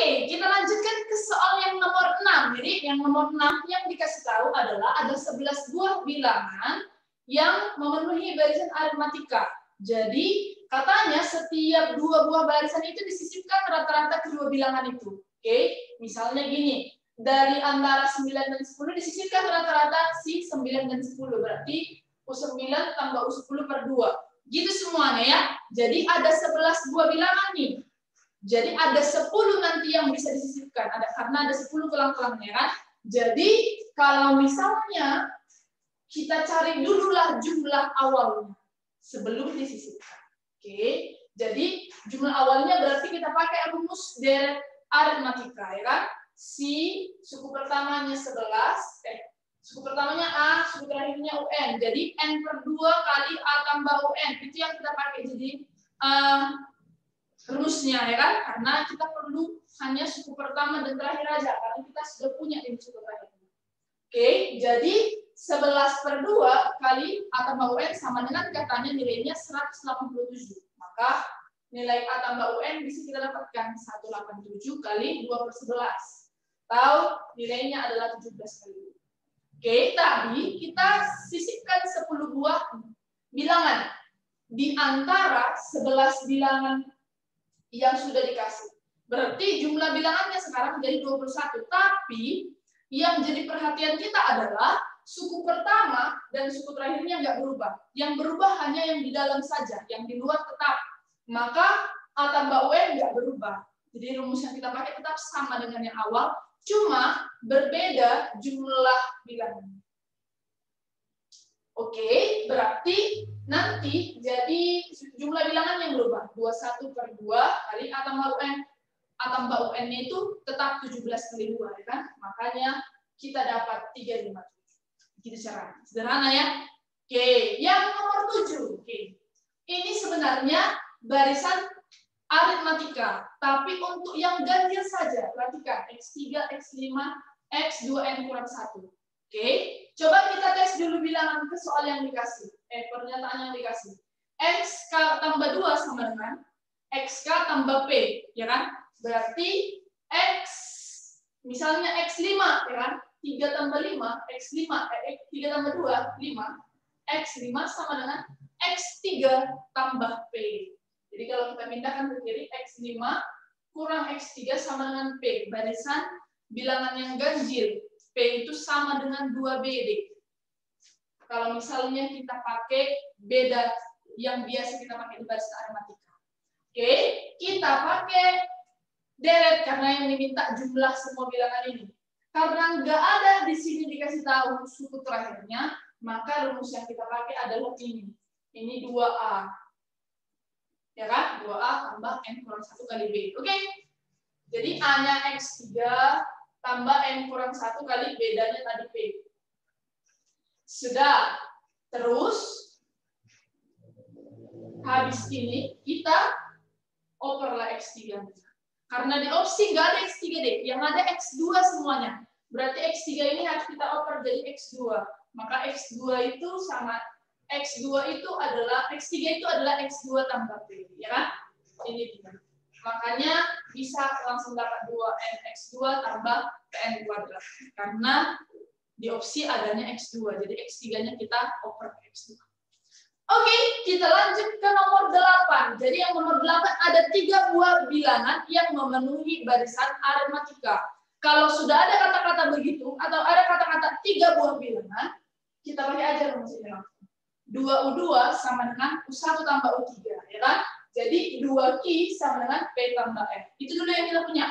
Oke, kita lanjutkan ke soal yang nomor 6. Jadi yang nomor 6 yang dikasih tahu adalah ada 11 buah bilangan yang memenuhi barisan aritmatika. Jadi katanya setiap 2 buah barisan itu disisipkan rata-rata kedua bilangan itu. Oke, misalnya gini, dari antara 9 dan 10 disisipkan rata-rata si 9 dan 10. Berarti U9 tambah U10 per 2. Gitu semuanya ya. Jadi ada 11 buah bilangan nih. Jadi ada 10 nanti yang bisa disisipkan, karena ada 10 kelang-kelangnya kan. Jadi kalau misalnya kita cari dululah jumlah awalnya sebelum disisipkan. Oke, jadi jumlah awalnya berarti kita pakai rumus deret aritmatika ya kan. Si suku pertamanya 11, suku pertamanya A, suku terakhirnya UN. Jadi N per 2 kali A tambah UN. Itu yang kita pakai jadi rumusnya ya kan, karena kita perlu hanya suku pertama dan terakhir aja karena kita sudah punya di suku terakhir. Oke, jadi 11 per 2 kali A tambah UN sama dengan katanya nilainya 187. Maka nilai A tambah UN bisa kita dapatkan 187 kali 2 per 11. Atau nilainya adalah 17 kali 2. Oke, tadi kita sisipkan 10 buah bilangan di antara 11 bilangan yang sudah dikasih. Berarti jumlah bilangannya sekarang menjadi 21. Tapi yang jadi perhatian kita adalah suku pertama dan suku terakhirnya nggak berubah. Yang berubah hanya yang di dalam saja, yang di luar tetap. Maka A tambah UN nggak berubah. Jadi rumus yang kita pakai tetap sama dengan yang awal, cuma berbeda jumlah bilangan. Oke, berarti nanti jadi jumlah bilangan yang berubah. 21 per 2 kali A tambah UN. A tambah UN itu tetap 17 kali 2, ya kan? Makanya kita dapat 357. Gitu caranya. Sederhana ya. Oke, yang nomor 7. Oke. Ini sebenarnya barisan aritmatika, tapi untuk yang ganjil saja. Perhatikan, X3, X5, X2N kurang 1. Oke, coba kita tes dulu bilangan ke soal yang dikasih. Pernyataan yang dikasih. XK tambah 2 sama dengan XK tambah P, ya kan? Berarti X, misalnya X5, ya kan? 3 tambah 5, X5, 3 tambah 2, 5. X5 sama dengan X3 tambah P. Jadi kalau kita pindahkan ke kiri, X5 kurang X3 sama dengan P. Barisan bilangan yang ganjil. P itu sama dengan 2BD. Kalau misalnya kita pakai beda yang biasa kita pakai di barisan aritmatika. Oke, kita pakai deret karena yang diminta jumlah semua bilangan ini. Karena nggak ada di sini dikasih tahu suku terakhirnya, maka rumus yang kita pakai adalah ini. Ini 2A. Ya kan? 2A tambah N kurang 1 kali B. Oke? Jadi A-nya X3 tambah N kurang 1 kali bedanya tadi P. Sudah. Terus, habis ini kita operlah X3. Karena di opsi nggak ada X3D, yang ada X2 semuanya. Berarti X3 ini harus kita oper jadi X2. Maka X2 itu sama X2 itu adalah X3 itu adalah X2 tambah P, ya kan? Ini dia. Makanya bisa langsung dapat 2N X2 tambah PN kuadrat. Karena di opsi adanya X2, jadi X3-nya kita oper X2. Oke, kita lanjut ke nomor 8. Jadi yang nomor 8 ada 3 buah bilangan yang memenuhi barisan aritmatika. Kalau sudah ada kata-kata begitu, atau ada kata-kata 3 buah bilangan, kita pakai aja rumusnya. 2U2 sama dengan U1 tambah U3, ya kan? Jadi 2Q sama dengan P tambah F. Itu dulu yang kita punya.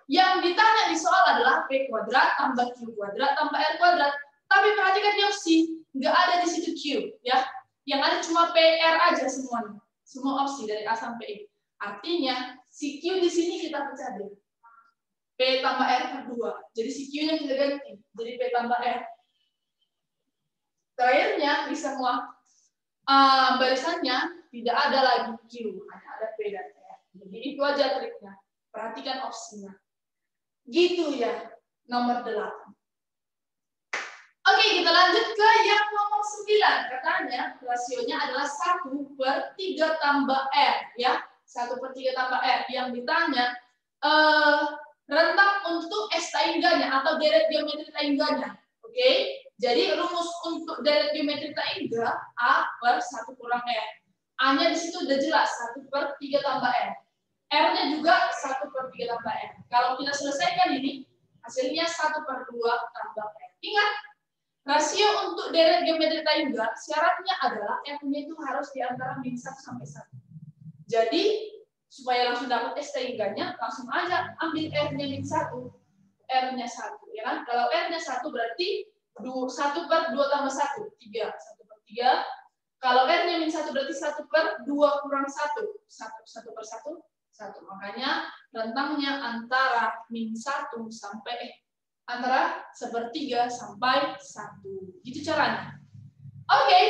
Yang ditanya di soal adalah P kuadrat tambah Q kuadrat tambah R kuadrat. Tapi perhatikan di opsi, nggak ada di situ Q, ya. Yang ada cuma PR aja semuanya. Semua opsi dari A sampai E. Artinya, si Q di sini kita pecah deh. P tambah R per 2. Jadi si Q-nya kita ganti. Jadi P tambah R. Terakhirnya, di semua barisannya tidak ada lagi Q. Hanya ada P dan R. Jadi itu aja triknya. Perhatikan opsinya. Gitu ya, nomor 8. Oke, kita lanjut ke yang nomor 9. Katanya rasionya adalah 1/3 tambah R. Ya, 1/3 tambah R. Yang ditanya, rentang untuk S tangganya atau deret geometri tangganya. Oke, jadi rumus untuk deret geometri tangga A per 1 kurang R. A-nya di situ udah jelas 1 per 3 tambah R. R-nya juga 1 per 3 tambah R. Kalau kita selesaikan ini, hasilnya 1 per 2 tambah R. Ingat, rasio untuk deret geometri tangga syaratnya adalah R-nya itu harus di antara min 1 sampai 1. Jadi, supaya langsung dapat S tangganya, langsung aja ambil R-nya min 1. R-nya 1, ya kan? Kalau R-nya 1 berarti 1 per 2 tambah 1, 3. 1 per 3. Kalau R-nya min 1 berarti 1 per 2 kurang 1. 1 per 1, 1. Makanya rentangnya antara min 1 sampai antara 1/3 sampai 1. Gitu caranya. Oke.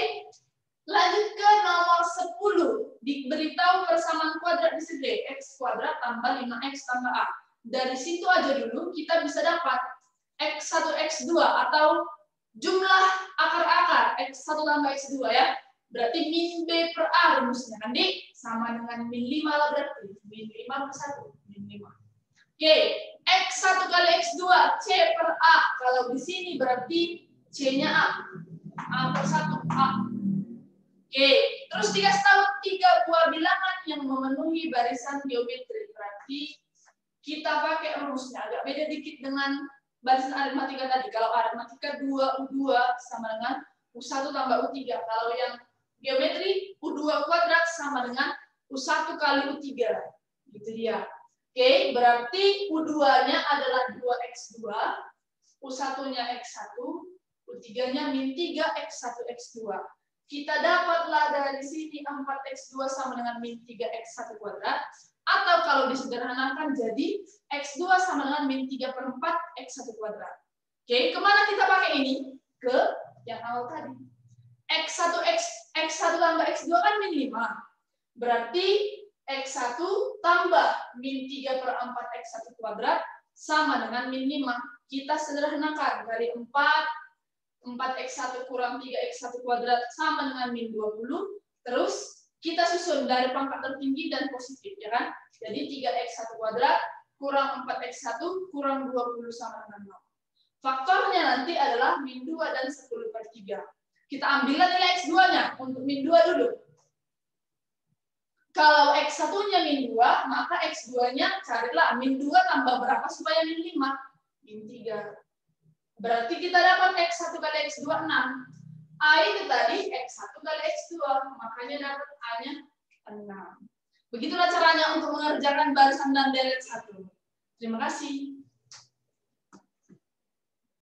Lanjut ke nomor 10. Diberitahu persamaan kuadrat di sini. X kuadrat tambah 5X tambah A. Dari situ aja dulu kita bisa dapat X1, X2 atau jumlah akar-akar X1 tambah X2 ya. Berarti min B per A rumusnya. Nanti sama dengan min 5 lah berarti. Min 5 per 1. Min 5. Oke. X1 kali X2 C per A. Kalau di sini berarti C-nya A. A per 1 A. Oke, terus dikasih tahu 3 buah bilangan yang memenuhi barisan geometri. Berarti kita pakai rumusnya. Agak beda dikit dengan barisan aritmatika tadi. Kalau aritmatika 2U2 sama dengan U1 tambah U3. Kalau yang geometri U2 kuadrat sama dengan U1 kali U3. Gitu dia. Oke, berarti U2-nya adalah 2X2, U1-nya X1, U3-nya min 3 X1 X2. Kita dapatlah dari sini 4X2 sama dengan min 3X1 kuadrat. Atau kalau disederhanakan jadi X2 sama dengan min 3 per 4 X1 kuadrat. Oke, kemana kita pakai ini? Ke yang awal tadi. X1 tambah X2 kan min 5. Berarti X1 tambah min 3 per 4 X1 kuadrat sama dengan min 5. Kita sederhanakan dari 4X1 kurang 3X1 kuadrat sama dengan min 20. Terus kita susun dari pangkat tertinggi dan positif, ya kan? Jadi 3X1 kuadrat kurang 4X1 kurang 20 sama dengan 0. Faktornya nanti adalah min 2 dan 10 per 3. Kita ambillah nilai X2-nya untuk min 2 dulu. Kalau X1-nya min 2, maka X2-nya carilah min 2 tambah berapa supaya min 5? Min 3. Berarti kita dapat X1 kali X2 6. A itu tadi X1 kali X2. Makanya dapat A-nya 6. Begitulah caranya untuk mengerjakan barisan dan deret 1. Terima kasih.